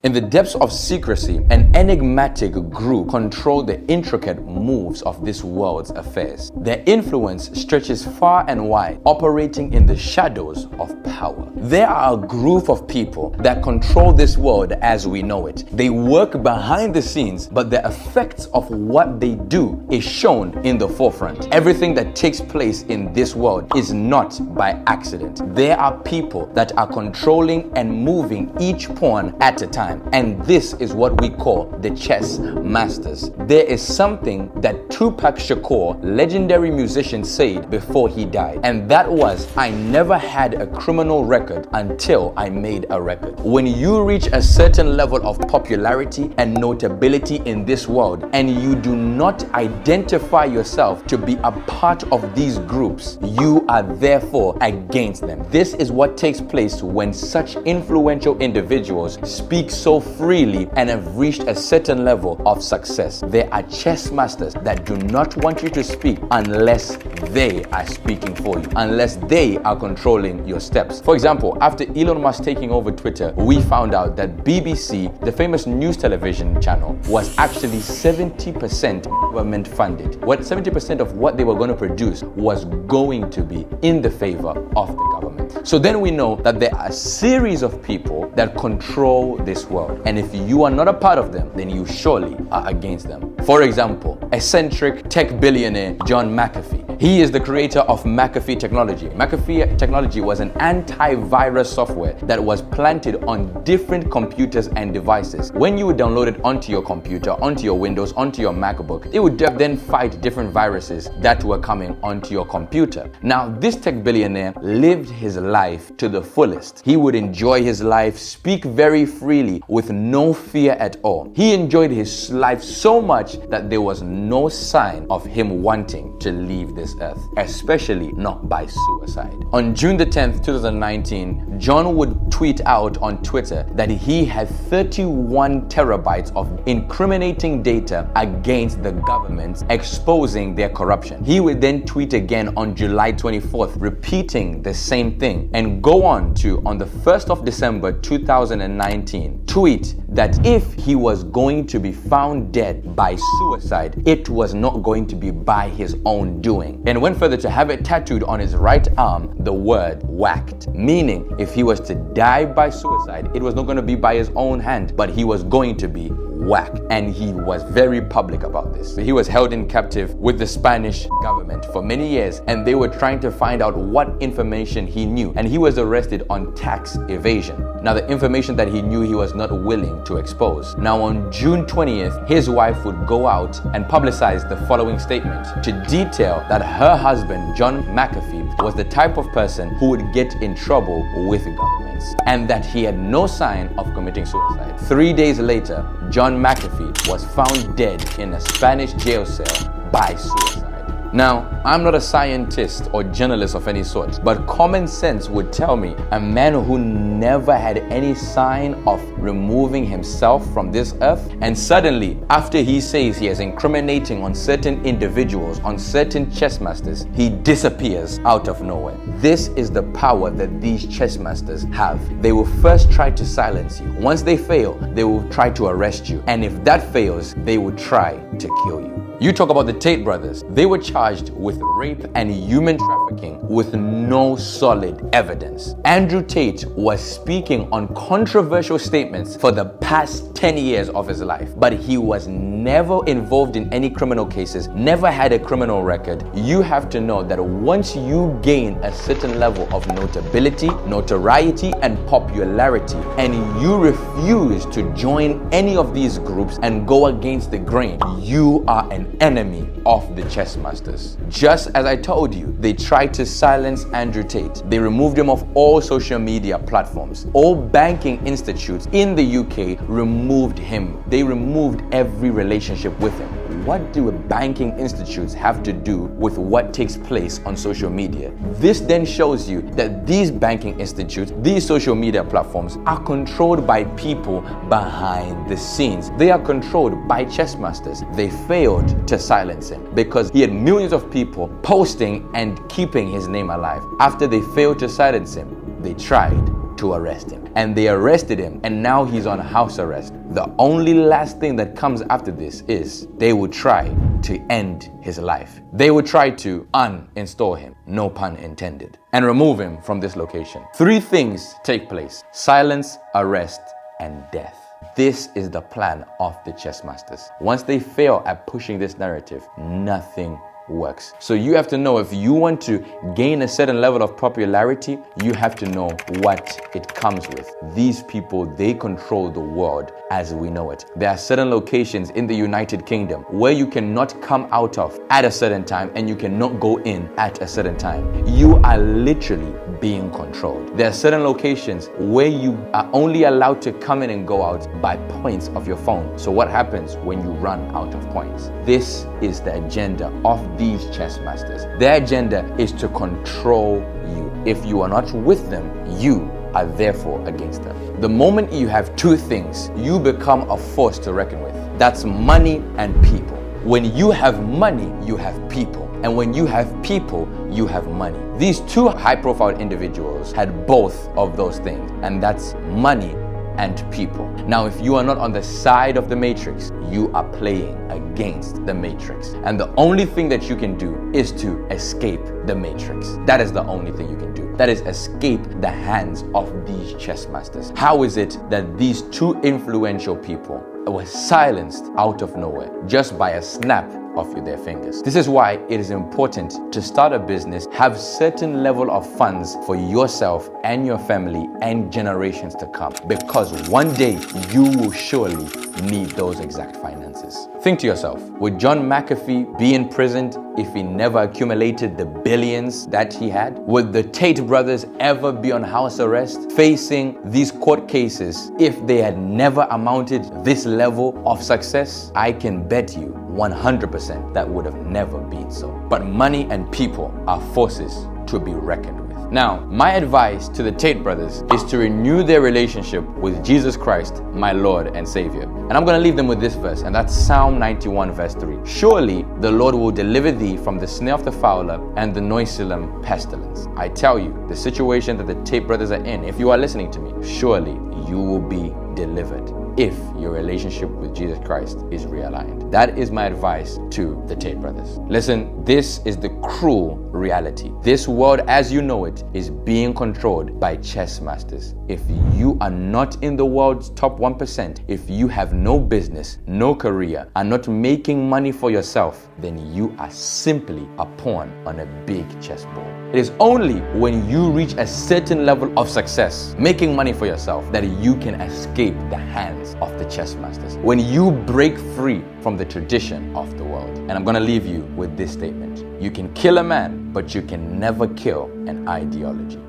In the depths of secrecy, an enigmatic group controlled the intricate moves of this world's affairs. Their influence stretches far and wide, operating in the shadows of power. There are a group of people that control this world as we know it. They work behind the scenes, but the effects of what they do is shown in the forefront. Everything that takes place in this world is not by accident. There are people that are controlling and moving each pawn at a time. And this is what we call the chess masters. There is something that Tupac Shakur, legendary musician, said before he died. And that was, I never had a criminal record until I made a record. When you reach a certain level of popularity and notability in this world, and you do not identify yourself to be a part of these groups, you are therefore against them. This is what takes place when such influential individuals speak so freely and have reached a certain level of success. There are chess masters that do not want you to speak unless they are speaking for you, unless they are controlling your steps. For example, after Elon Musk taking over Twitter, we found out that BBC, the famous news television channel, was actually 70% government funded. 70% of what they were going to produce was going to be in the favor of the government. So then we know that there are a series of people that control this world. And if you are not a part of them, then you surely are against them. For example, eccentric tech billionaire John McAfee. He is the creator of McAfee technology. McAfee technology was an antivirus software that was planted on different computers and devices. When you would download it onto your computer, onto your Windows, onto your MacBook, it would then fight different viruses that were coming onto your computer. Now, this tech billionaire lived his life to the fullest. He would enjoy his life, speak very freely with no fear at all. He enjoyed his life so much that there was no sign of him wanting to leave this earth, especially not by suicide. On June the 10th, 2019, John would tweet out on Twitter that he had 31 terabytes of incriminating data against the government, exposing their corruption. He would then tweet again on July 24th, repeating the same thing, and go on to, on the 1st of December 2019, tweet that if he was going to be found dead by suicide, it was not going to be by his own doing. And went further to have it tattooed on his right arm, the word whacked, meaning if he was to die by suicide, it was not going to be by his own hand, but he was going to be whacked. And he was very public about this. He was held in captive with the Spanish government for many years, and they were trying to find out what information he knew, and he was arrested on tax evasion. Now, the information that he knew, he was not willing to expose. Now, on June 20th, his wife would go out and publicize the following statement to detail that her husband, John McAfee, was the type of person who would get in trouble with governments, and that he had no sign of committing suicide. 3 days later, John McAfee was found dead in a Spanish jail cell by suicide. Now, I'm not a scientist or journalist of any sort, but common sense would tell me a man who never had any sign of removing himself from this earth, and suddenly, after he says he is incriminating on certain individuals, on certain chess masters, he disappears out of nowhere. This is the power that these chess masters have. They will first try to silence you. Once they fail, they will try to arrest you. And if that fails, they will try to kill you. You talk about the Tate brothers. They were charged with rape and human trafficking with no solid evidence. Andrew Tate was speaking on controversial statements for the past 10 years of his life, but he was never involved in any criminal cases, never had a criminal record. You have to know that once you gain a certain level of notability, notoriety, and popularity, and you refuse to join any of these groups and go against the grain, you are an enemy of the chess masters. Just as I told you, they tried to silence Andrew Tate. They removed him off all social media platforms. All banking institutes in the UK removed him. They removed every relationship with him. What do banking institutes have to do with what takes place on social media? This then shows you that these banking institutes, these social media platforms, are controlled by people behind the scenes. They are controlled by chess masters. They failed to silence him because he had millions of people posting and keeping his name alive. After they failed to silence him, they tried to arrest him. And they arrested him, and now he's on house arrest. The only last thing that comes after this is they would try to end his life. They would try to uninstall him, no pun intended, and remove him from this location. 3 things take place: silence, arrest, and death. This is the plan of the chess masters. Once they fail at pushing this narrative, nothing works. So you have to know, if you want to gain a certain level of popularity, you have to know what it comes with. These people, they control the world as we know it. There are certain locations in the United Kingdom where you cannot come out of at a certain time, and you cannot go in at a certain time. You are literally being controlled. There are certain locations where you are only allowed to come in and go out by points of your phone. So what happens when you run out of points? This is the agenda of these chess masters. Their agenda is to control you. If you are not with them, you are therefore against them. The moment you have 2 things, you become a force to reckon with. That's money and people. When you have money, you have people. And when you have people, you have money. These 2 high-profile individuals had both of those things, and that's money and people. Now, if you are not on the side of the matrix, you are playing against the matrix. And the only thing that you can do is to escape the matrix. That is the only thing you can do. That is escape the hands of these chess masters. How is it that these 2 influential people were silenced out of nowhere just by a snap of their fingers? This is why it is important to start a business, have certain level of funds for yourself and your family and generations to come, because one day you will surely need those exact finances. Think to yourself, would John McAfee be imprisoned if he never accumulated the billions that he had? Would the Tate brothers ever be on house arrest facing these court cases if they had never amounted this level of success? I can bet you 100% that would have never been so. But money and people are forces to be reckoned with. Now, my advice to the Tate brothers is to renew their relationship with Jesus Christ, my Lord and Savior. And I'm going to leave them with this verse, and that's Psalm 91 verse 3. Surely the Lord will deliver thee from the snare of the fowler and the noisome pestilence. I tell you, the situation that the Tate brothers are in, if you are listening to me, surely you will be delivered if your relationship with Jesus Christ is realigned. That is my advice to the Tate brothers. Listen, this is the cruel reality. This world as you know it is being controlled by chess masters. If you are not in the world's top 1%, if you have no business, no career, are not making money for yourself, then you are simply a pawn on a big chessboard. It is only when you reach a certain level of success, making money for yourself, that you can escape the hands of the chess masters. When you break free from the tradition of the world. And I'm going to leave you with this statement. You can kill a man, but you can never kill an ideology.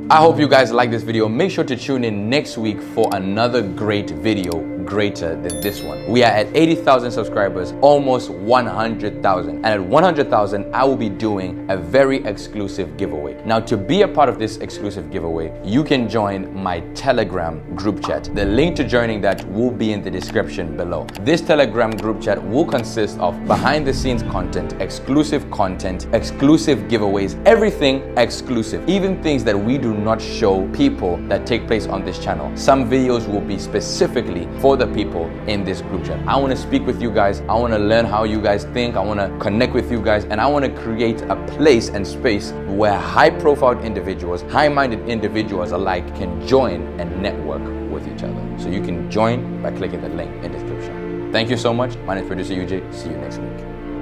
I hope you guys like this video. Make sure to tune in next week for another great video, greater than this one. We are at 80,000 subscribers, almost 100,000. And at 100,000, I will be doing a very exclusive giveaway. Now, to be a part of this exclusive giveaway, you can join my Telegram group chat. The link to joining that will be in the description below. This Telegram group chat will consist of behind the scenes content, exclusive giveaways, everything exclusive, even things that we do not show people that take place on this channel. Some videos will be specifically for the people in this group chat. I want to speak with you guys. I want to learn how you guys think. I want to connect with you guys, and I want to create a place and space where high-profile individuals, high-minded individuals alike can join and network with each other. So you can join by clicking the link in the description. Thank you so much. My name is producer UJ. See you next week.